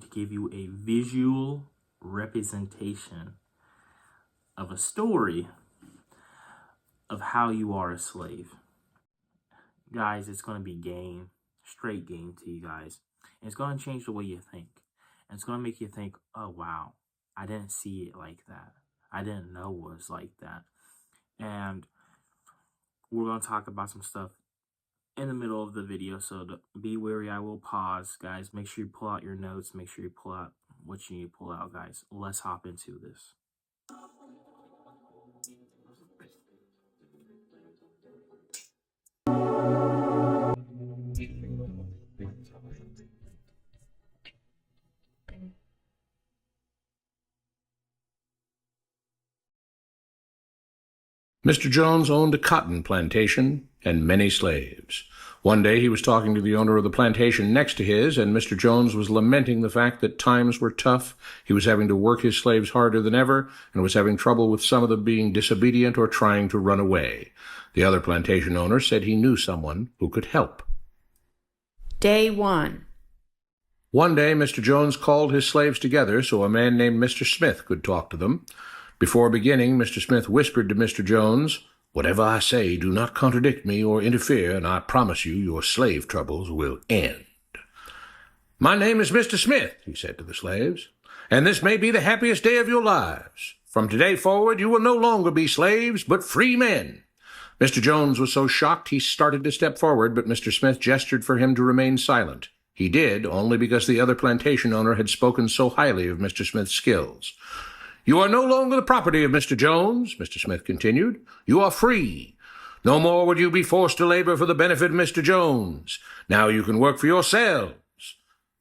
going to give you a visual representation of a story of how you are a slave. Guys, it's going to be game, straight game to you guys. And it's going to change the way you think. And it's going to make you think, oh, wow, I didn't see it like that. I didn't know it was like that. And we're going to talk about some stuff in the middle of the video. So be wary, I will pause. Guys, make sure you pull out your notes. Make sure you pull out what you need to pull out, guys. Let's hop into this. Mr. Jones owned a cotton plantation and many slaves. One day he was talking to the owner of the plantation next to his, and Mr. Jones was lamenting the fact that times were tough. He was having to work his slaves harder than ever, and was having trouble with some of them being disobedient or trying to run away. The other plantation owner said he knew someone who could help. Day 1. One day Mr. Jones called his slaves together so a man named Mr. Smith could talk to them. Before beginning, Mr. Smith whispered to Mr. Jones, "Whatever I say, do not contradict me or interfere, and I promise you your slave troubles will end." "My name is Mr. Smith," he said to the slaves, "and this may be the happiest day of your lives. From today forward you will no longer be slaves, but free men." Mr. Jones was so shocked he started to step forward, but Mr. Smith gestured for him to remain silent. He did, only because the other plantation owner had spoken so highly of Mr. Smith's skills. "You are no longer the property of Mr. Jones," Mr. Smith continued. "You are free. No more would you be forced to labor for the benefit of Mr. Jones. Now you can work for yourselves."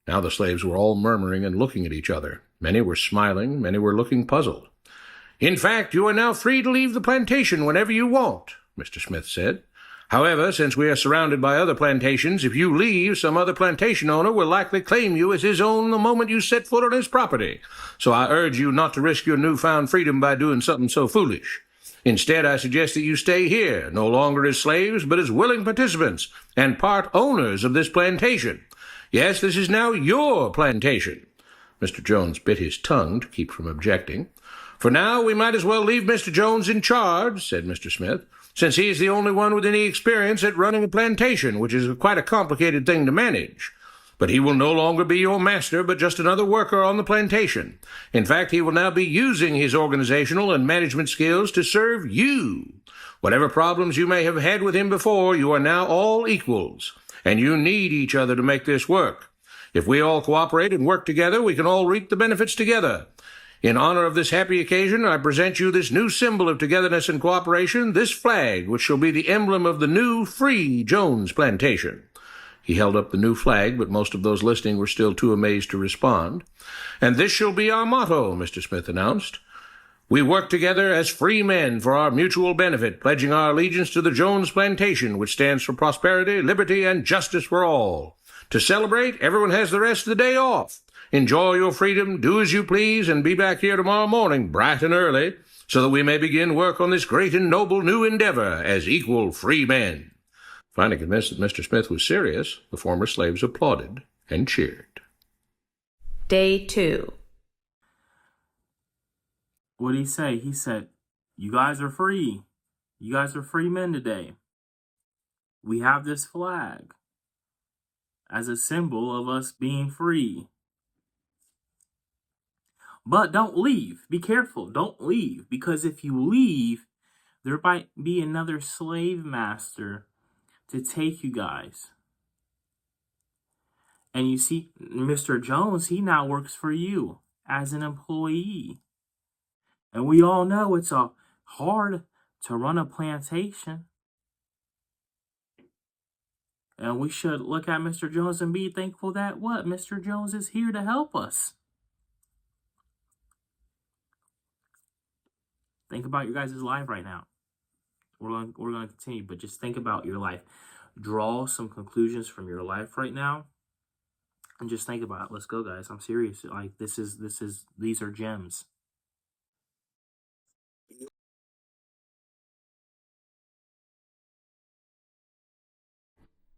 Now the slaves were all murmuring and looking at each other. Many were smiling, many were looking puzzled. "In fact, you are now free to leave the plantation whenever you want," Mr. Smith said. "However, since we are surrounded by other plantations, if you leave, some other plantation owner will likely claim you as his own the moment you set foot on his property. So I urge you not to risk your newfound freedom by doing something so foolish. Instead, I suggest that you stay here, no longer as slaves, but as willing participants and part owners of this plantation. Yes, this is now your plantation." Mr. Jones bit his tongue to keep from objecting. "For now, we might as well leave Mr. Jones in charge," said Mr. Smith, "since he is the only one with any experience at running a plantation, which is quite a complicated thing to manage. But he will no longer be your master, but just another worker on the plantation. In fact, he will now be using his organizational and management skills to serve you. Whatever problems you may have had with him before, you are now all equals, and you need each other to make this work. If we all cooperate and work together, we can all reap the benefits together. In honor of this happy occasion, I present you this new symbol of togetherness and cooperation, this flag, which shall be the emblem of the new, free Jones Plantation." He held up the new flag, but most of those listening were still too amazed to respond. "And this shall be our motto," Mr. Smith announced. "We work together as free men for our mutual benefit, pledging our allegiance to the Jones Plantation, which stands for prosperity, liberty, and justice for all. To celebrate, everyone has the rest of the day off. Enjoy your freedom, do as you please, and be back here tomorrow morning, bright and early, so that we may begin work on this great and noble new endeavor as equal free men." Finally convinced that Mr. Smith was serious, the former slaves applauded and cheered. Day 2. What did he say? He said, "You guys are free. You guys are free men today. We have this flag as a symbol of us being free. But don't leave. Be careful. Don't leave. Because if you leave, there might be another slave master to take you guys. And you see, Mr. Jones, he now works for you as an employee. And we all know it's hard to run a plantation. And we should look at Mr. Jones and be thankful that what? Mr. Jones is here to help us. Think about your guys' life right now. We're going to continue, but just think about your life. Draw some conclusions from your life right now, and just think about it. Let's go, guys. I'm serious. Like these are gems.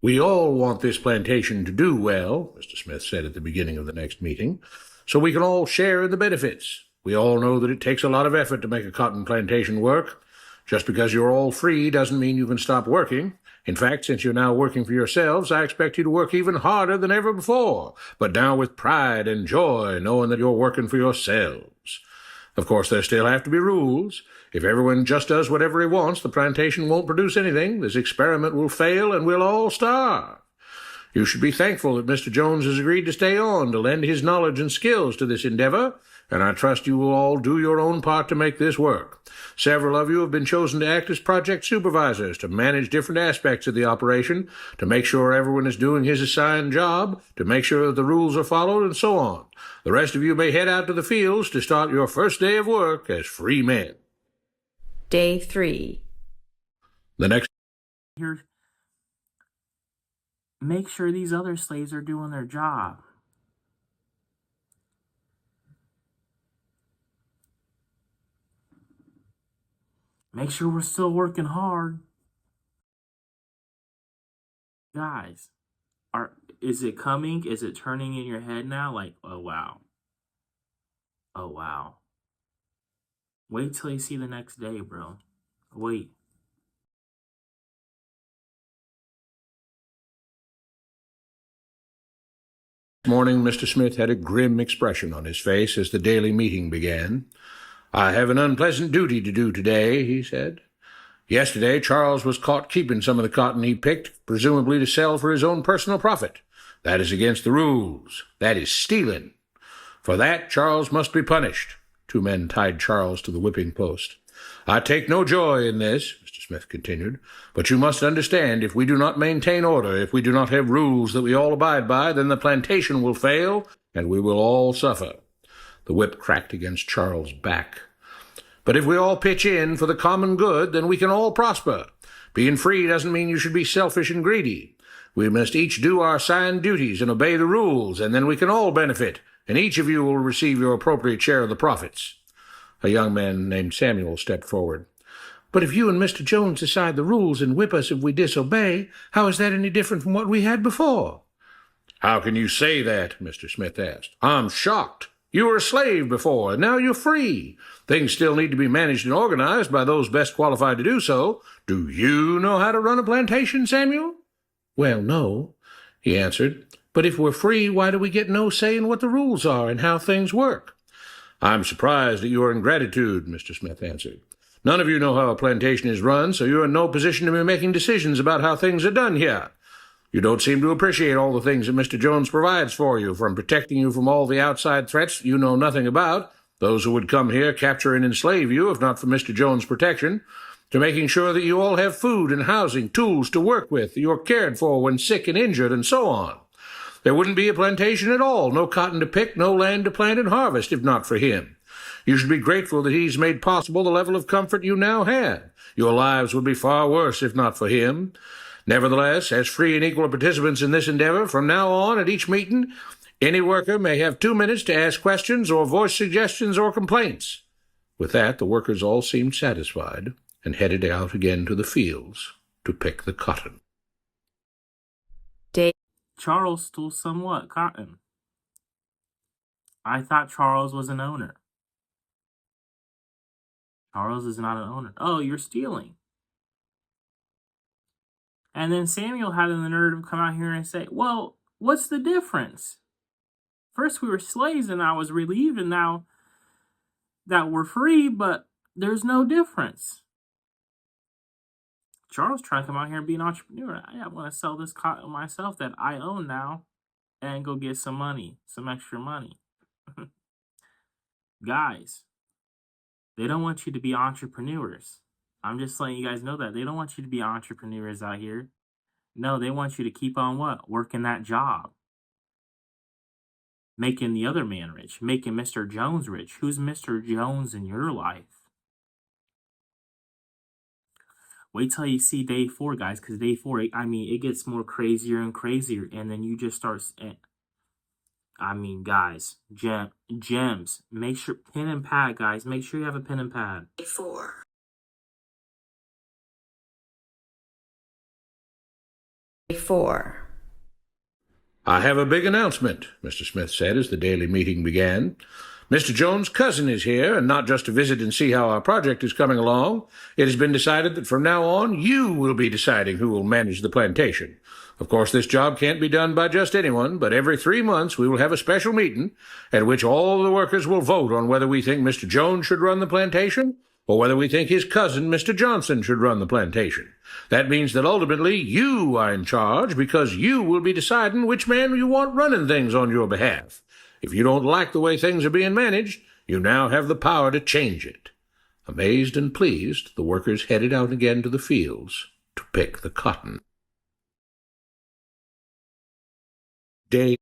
We all want this plantation to do well, Mr. Smith said at the beginning of the next meeting, so we can all share in the benefits. We all know that it takes a lot of effort to make a cotton plantation work. Just because you're all free doesn't mean you can stop working. In fact, since you're now working for yourselves, I expect you to work even harder than ever before, but now with pride and joy, knowing that you're working for yourselves. Of course, there still have to be rules. If everyone just does whatever he wants, the plantation won't produce anything. This experiment will fail, and we'll all starve. You should be thankful that Mr. Jones has agreed to stay on to lend his knowledge and skills to this endeavor, and I trust you will all do your own part to make this work. Several of you have been chosen to act as project supervisors to manage different aspects of the operation, to make sure everyone is doing his assigned job, to make sure that the rules are followed, and so on. The rest of you may head out to the fields to start your first day of work as free men. Day 3. The next Here, make sure these other slaves are doing their job. Make sure we're still working hard. Guys, is it coming? Is it turning in your head now? Like, oh wow. Oh wow. Wait till you see the next day, bro. Wait. morning, Mr. Smith had a grim expression on his face as the daily meeting began. I have an unpleasant duty to do today, he said. Yesterday, Charles was caught keeping some of the cotton he picked, presumably to sell for his own personal profit. That is against the rules. That is stealing. For that, Charles must be punished. 2 men tied Charles to the whipping post. I take no joy in this, Mr. Smith continued, but you must understand, if we do not maintain order, if we do not have rules that we all abide by, then the plantation will fail, and we will all suffer. The whip cracked against Charles' back. But if we all pitch in for the common good, then we can all prosper. Being free doesn't mean you should be selfish and greedy. We must each do our assigned duties and obey the rules, and then we can all benefit, and each of you will receive your appropriate share of the profits. A young man named Samuel stepped forward. But if you and Mr. Jones decide the rules and whip us if we disobey, how is that any different from what we had before? How can you say that? Mr. Smith asked. I'm shocked. You were a slave before, and now you're free. Things still need to be managed and organized by those best qualified to do so. Do you know how to run a plantation, Samuel? Well, no, he answered. But if we're free, why do we get no say in what the rules are and how things work? I'm surprised at your ingratitude, Mr. Smith answered. None of you know how a plantation is run, so you're in no position to be making decisions about how things are done here. You don't seem to appreciate all the things that Mr. Jones provides for you, from protecting you from all the outside threats you know nothing about, those who would come here, capture and enslave you, if not for Mr. Jones' protection, to making sure that you all have food and housing, tools to work with, you're cared for when sick and injured, and so on. There wouldn't be a plantation at all, no cotton to pick, no land to plant and harvest, if not for him. You should be grateful that he's made possible the level of comfort you now have. Your lives would be far worse if not for him. Nevertheless, as free and equal participants in this endeavor, from now on at each meeting, any worker may have 2 minutes to ask questions or voice suggestions or complaints. With that, the workers all seemed satisfied and headed out again to the fields to pick the cotton. Charles stole somewhat cotton. I thought Charles was an owner. Charles is not an owner. Oh, you're stealing. And then Samuel had the nerve to come out here and say, well, what's the difference? First we were slaves and I was relieved, and now that we're free, but there's no difference. Charles trying to come out here and be an entrepreneur. I want to sell this cotton myself that I own now and go get some money, some extra money. Guys, they don't want you to be entrepreneurs. I'm just letting you guys know that. They don't want you to be entrepreneurs out here. No, they want you to keep on what? Working that job. Making the other man rich. Making Mr. Jones rich. Who's Mr. Jones in your life? Wait till you see day 4, guys, because day 4, I mean, it gets more crazier and crazier, and then you just start, I mean, guys, gems, make sure, pen and pad, guys, make sure you have a pen and pad. Day 4. 4. I have a big announcement, Mr. Smith said as the daily meeting began. Mr. Jones' cousin is here, and not just to visit and see how our project is coming along. It has been decided that from now on, you will be deciding who will manage the plantation. Of course, this job can't be done by just anyone, but every 3 months we will have a special meeting at which all the workers will vote on whether we think Mr. Jones should run the plantation or whether we think his cousin, Mr. Johnson, should run the plantation. That means that ultimately you are in charge because you will be deciding which man you want running things on your behalf. If you don't like the way things are being managed, you now have the power to change it. Amazed and pleased, the workers headed out again to the fields to pick the cotton. Days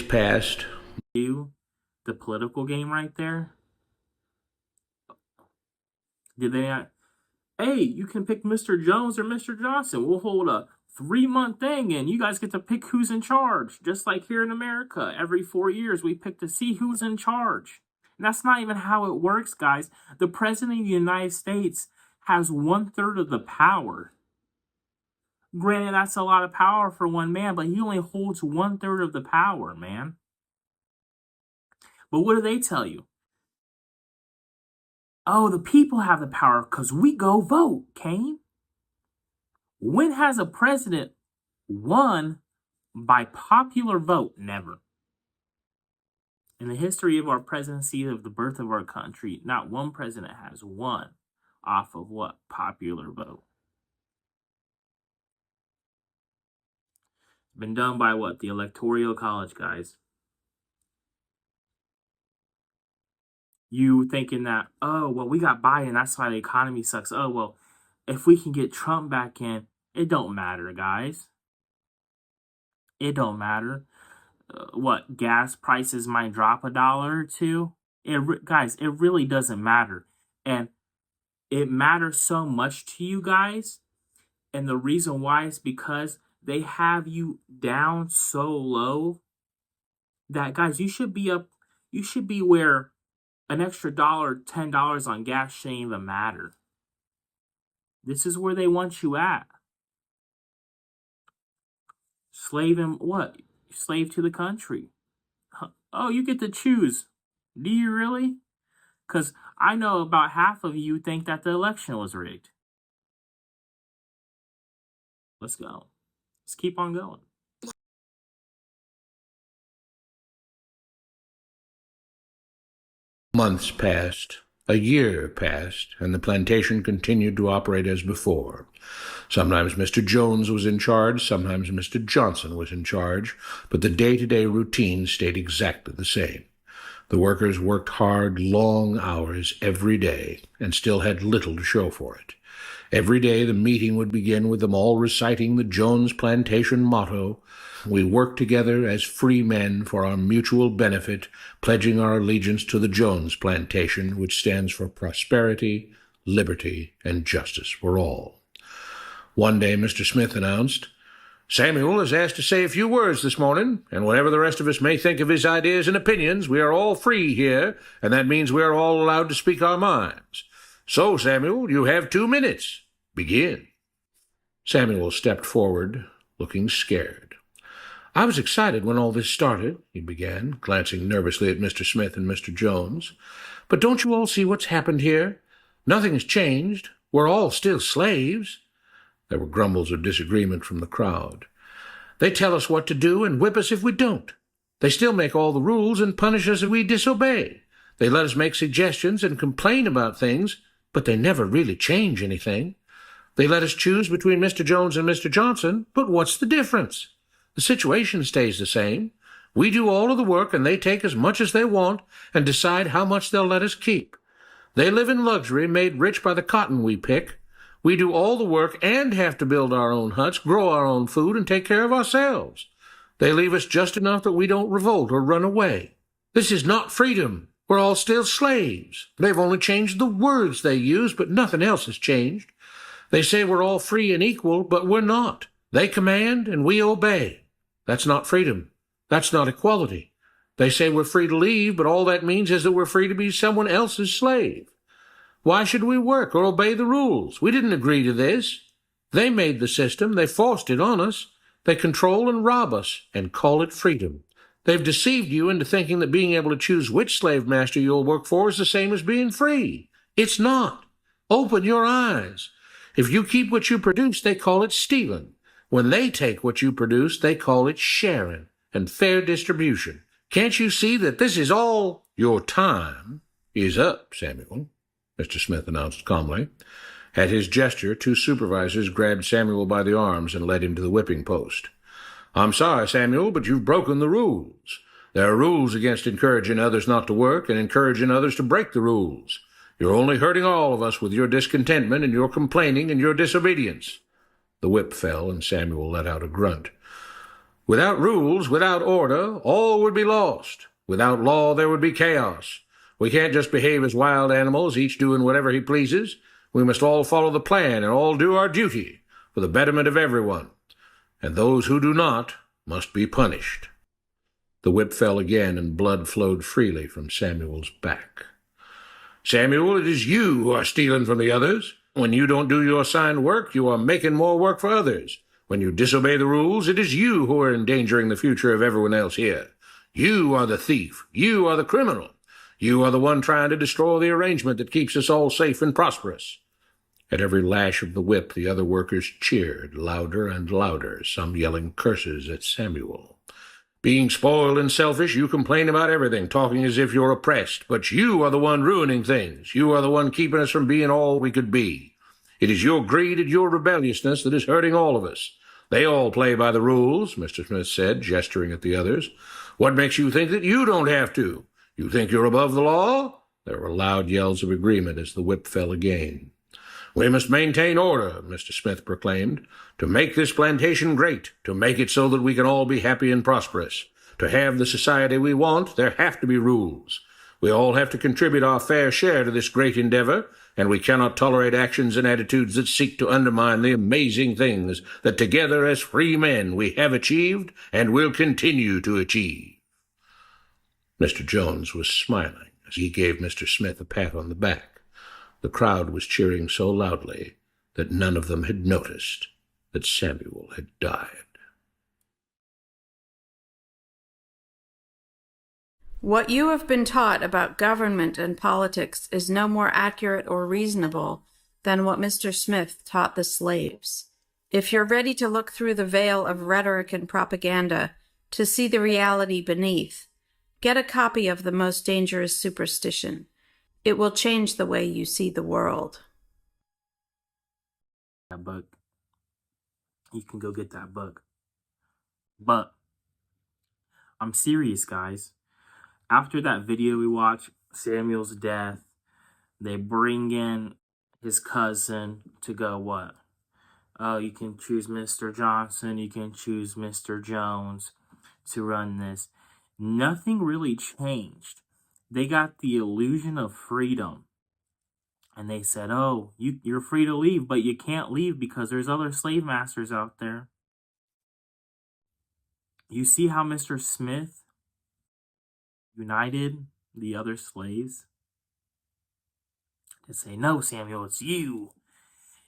passed. The political game right there. Did they not? Hey, you can pick Mr. Jones or Mr. Johnson. We'll hold a 3-month thing and you guys get to pick who's in charge. Just like here in America, every 4 years we pick to see who's in charge. And that's not even how it works, guys. The President of the United States has 1/3 of the power. Granted, that's a lot of power for one man, but he only holds 1/3 of the power, man. But what do they tell you? Oh, the people have the power because we go vote, Cain. When has a president won by popular vote? Never. In the history of our presidency, of the birth of our country, not one president has won off of what? Popular vote. Been done by what? The Electoral College, guys. You thinking that, oh, well, we got Biden, that's why the economy sucks. Oh, well, if we can get Trump back in, it don't matter, guys. It don't matter. What, gas prices might drop $1 or $2? Guys, it really doesn't matter. And it matters so much to you guys. And the reason why is because they have you down so low that, guys, you should be where an extra $1, $10 on gas shouldn't even matter. This is where they want you at. Slave him, what? Slave to the country. Oh, you get to choose. Do you really? Because I know about half of you think that the election was rigged. Let's go. Let's keep on going. Months passed, a year passed, and the plantation continued to operate as before. Sometimes Mr. Jones was in charge, sometimes Mr. Johnson was in charge, but the day-to-day routine stayed exactly the same. The workers worked hard, long hours every day, and still had little to show for it. Every day the meeting would begin with them all reciting the Jones Plantation motto, "We work together as free men for our mutual benefit, pledging our allegiance to the Jones Plantation, which stands for prosperity, liberty, and justice for all." One day Mr. Smith announced, "Samuel is asked to say a few words this morning, and whatever the rest of us may think of his ideas and opinions, we are all free here, and that means we are all allowed to speak our minds. So, Samuel, you have 2 minutes. Begin." Samuel stepped forward, looking scared. "I was excited when all this started," he began, glancing nervously at Mr. Smith and Mr. Jones. "But don't you all see what's happened here? Nothing has changed. We're all still slaves." There were grumbles of disagreement from the crowd. "They tell us what to do and whip us if we don't. They still make all the rules and punish us if we disobey. They let us make suggestions and complain about things, but they never really change anything. They let us choose between Mr. Jones and Mr. Johnson, but what's the difference? The situation stays the same. We do all of the work and they take as much as they want and decide how much they'll let us keep. They live in luxury, made rich by the cotton we pick. We do all the work and have to build our own huts, grow our own food, and take care of ourselves. They leave us just enough that we don't revolt or run away. This is not freedom. We're all still slaves. They've only changed the words they use, but nothing else has changed. They say we're all free and equal, but we're not. They command and we obey. That's not freedom. That's not equality. They say we're free to leave, but all that means is that we're free to be someone else's slave. Why should we work or obey the rules? We didn't agree to this. They made the system. They forced it on us. They control and rob us and call it freedom. They've deceived you into thinking that being able to choose which slave master you'll work for is the same as being free. It's not. Open your eyes. If you keep what you produce, they call it stealing. When they take what you produce, they call it sharing and fair distribution. Can't you see that this is all? Your time is up, Samuel, Mr. Smith announced calmly. At his gesture, two supervisors grabbed Samuel by the arms and led him to the whipping post. I'm sorry, Samuel, but you've broken the rules. There are rules against encouraging others not to work and encouraging others to break the rules. You're only hurting all of us with your discontentment and your complaining and your disobedience. The whip fell, and Samuel let out a grunt. Without rules, without order, all would be lost. Without law, there would be chaos. We can't just behave as wild animals, each doing whatever he pleases. We must all follow the plan and all do our duty for the betterment of everyone. And those who do not must be punished. The whip fell again, and blood flowed freely from Samuel's back. Samuel, it is you who are stealing from the others. When you don't do your assigned work, you are making more work for others. When you disobey the rules, it is you who are endangering the future of everyone else here. You are the thief. You are the criminal. You are the one trying to destroy the arrangement that keeps us all safe and prosperous. At every lash of the whip, the other workers cheered, louder and louder, some yelling curses at Samuel. Being spoiled and selfish, you complain about everything, talking as if you're oppressed. But you are the one ruining things. You are the one keeping us from being all we could be. It is your greed and your rebelliousness that is hurting all of us. They all play by the rules, Mr. Smith said, gesturing at the others. What makes you think that you don't have to? You think you're above the law? There were loud yells of agreement as the whip fell again. We must maintain order, Mr. Smith proclaimed, to make this plantation great, to make it so that we can all be happy and prosperous. To have the society we want, there have to be rules. We all have to contribute our fair share to this great endeavor, and we cannot tolerate actions and attitudes that seek to undermine the amazing things that together as free men we have achieved and will continue to achieve. Mr. Jones was smiling as he gave Mr. Smith a pat on the back. The crowd was cheering so loudly that none of them had noticed that Samuel had died. What you have been taught about government and politics is no more accurate or reasonable than what Mr. Smith taught the slaves. If you're ready to look through the veil of rhetoric and propaganda to see the reality beneath, get a copy of The Most Dangerous Superstition. It will change the way you see the world. That book. You can go get that book. But I'm serious, guys. After that video we watched, Samuel's death, they bring in his cousin to go what? Oh, you can choose Mr. Johnson, you can choose Mr. Jones to run this. Nothing really changed. They got the illusion of freedom. And they said, oh, you're free to leave, but you can't leave because there's other slave masters out there. You see how Mr. Smith united the other slaves? To say, no, Samuel, it's you.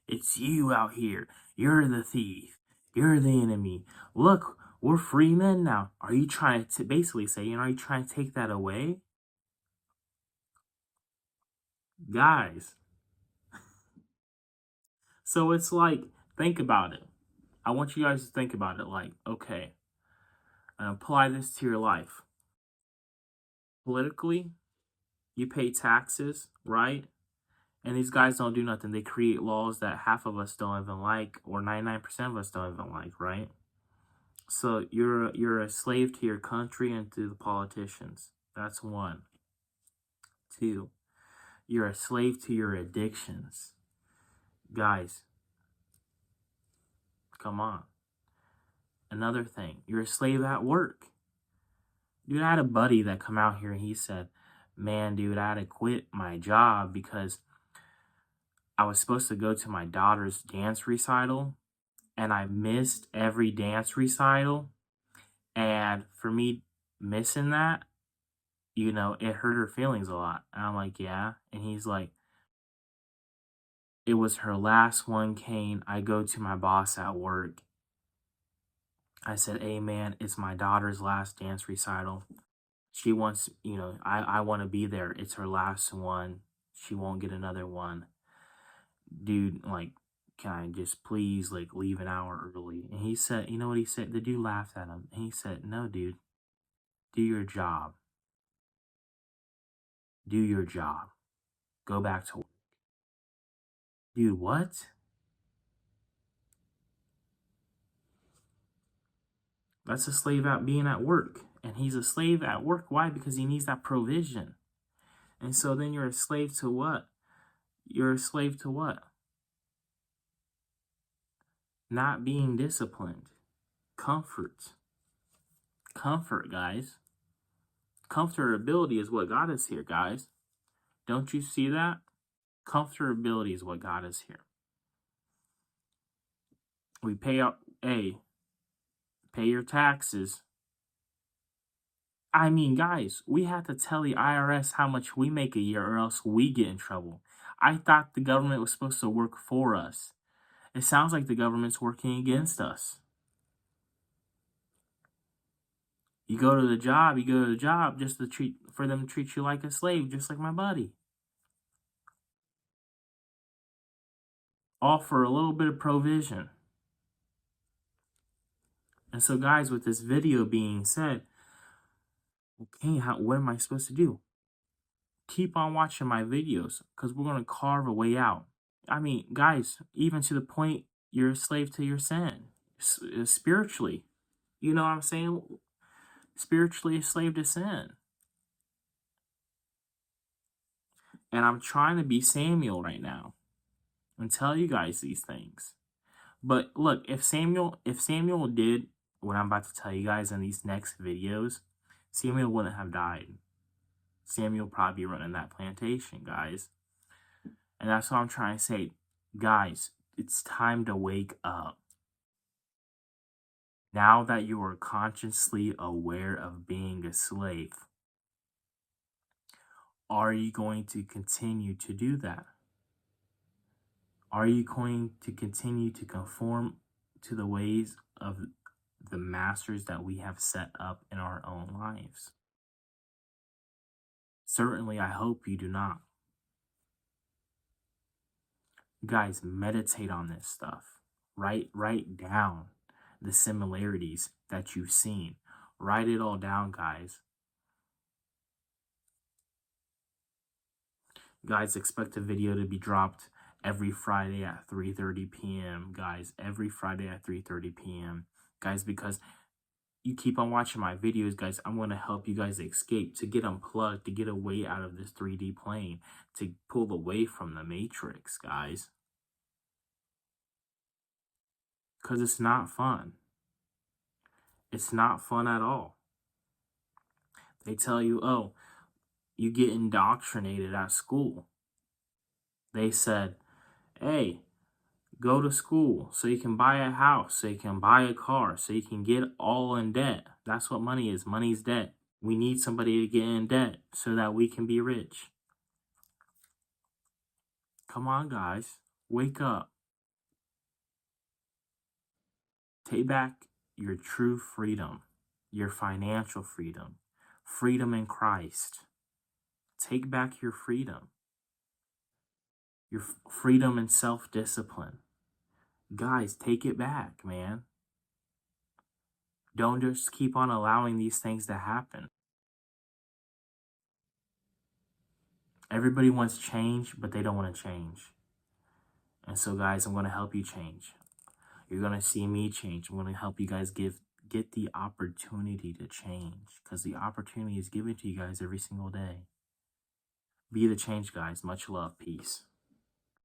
It's you out here. You're the thief. You're the enemy. Look, we're free men now. Are you trying to basically say, are you trying to take that away? Guys. So it's like, think about it. I want you guys to think about it like, okay, and apply this to your life. Politically, you pay taxes, right? And these guys don't do nothing. They create laws that half of us don't even like, or 99% of us don't even like, right? So you're a slave to your country and to the politicians. That's one. Two, you're a slave to your addictions. Guys, come on. Another thing, you're a slave at work. Dude, I had a buddy that come out here and he said, man, dude, I had to quit my job because I was supposed to go to my daughter's dance recital and I missed every dance recital. And for me missing that, it hurt her feelings a lot. And I'm like, yeah. And he's like, It was her last one, Cain. I go to my boss at work. I said, hey, man, it's my daughter's last dance recital. She wants, I want to be there. It's her last one. She won't get another one. Dude, like, can I just please, like, leave an hour early? And he said, you know what he said? The dude laughed at him. And he said, no, dude, do your job. Do your job. Go back to work. Dude, what? That's a slave out being at work. And he's a slave at work. Why? Because he needs that provision. And so then you're a slave to what? You're a slave to what? Not being disciplined. Comfort. Comfort, guys. Comfortability is what got us here, guys. Don't you see that? Comfortability is what got us here. We pay out, pay your taxes. I mean, guys, we have to tell the IRS how much we make a year or else we get in trouble. I thought the government was supposed to work for us. It sounds like the government's working against us. You go to the job just for them to treat you like a slave, just like my buddy. All for a little bit of provision. And so, guys, with this video being said, okay, what am I supposed to do? Keep on watching my videos because we're going to carve a way out. I mean, guys, even to the point you're a slave to your sin, spiritually. You know what I'm saying? Spiritually a slave to sin. And I'm trying to be Samuel right now and tell you guys these things. But look, if Samuel did what I'm about to tell you guys in these next videos, Samuel wouldn't have died. Samuel probably be running that plantation, guys. And that's what I'm trying to say. Guys, it's time to wake up. Now that you are consciously aware of being a slave, are you going to continue to do that? Are you going to continue to conform to the ways of the masters that we have set up in our own lives? Certainly, I hope you do not. Guys, meditate on this stuff. Write down the similarities that you've seen. Write it all down, guys. Guys, expect a video to be dropped every Friday at 3:30 p.m. Guys, every Friday at 3:30 p.m. Guys, because you keep on watching my videos, guys, I'm going to help you guys escape, to get unplugged, to get away out of this 3D plane, to pull away from the matrix, guys. Because it's not fun. It's not fun at all. They tell you, oh, you get indoctrinated at school. They said, hey, go to school so you can buy a house, so you can buy a car, so you can get all in debt. That's what money is. Money's debt. We need somebody to get in debt so that we can be rich. Come on, guys. Wake up. Take back your true freedom, your financial freedom, freedom in Christ. Take back your freedom, your freedom and self-discipline. Guys, take it back, man. Don't just keep on allowing these things to happen. Everybody wants change, but they don't want to change. And so, guys, I'm going to help you change. You're going to see me change. I'm going to help you guys get the opportunity to change, because the opportunity is given to you guys every single day. Be the change, guys. Much love. Peace.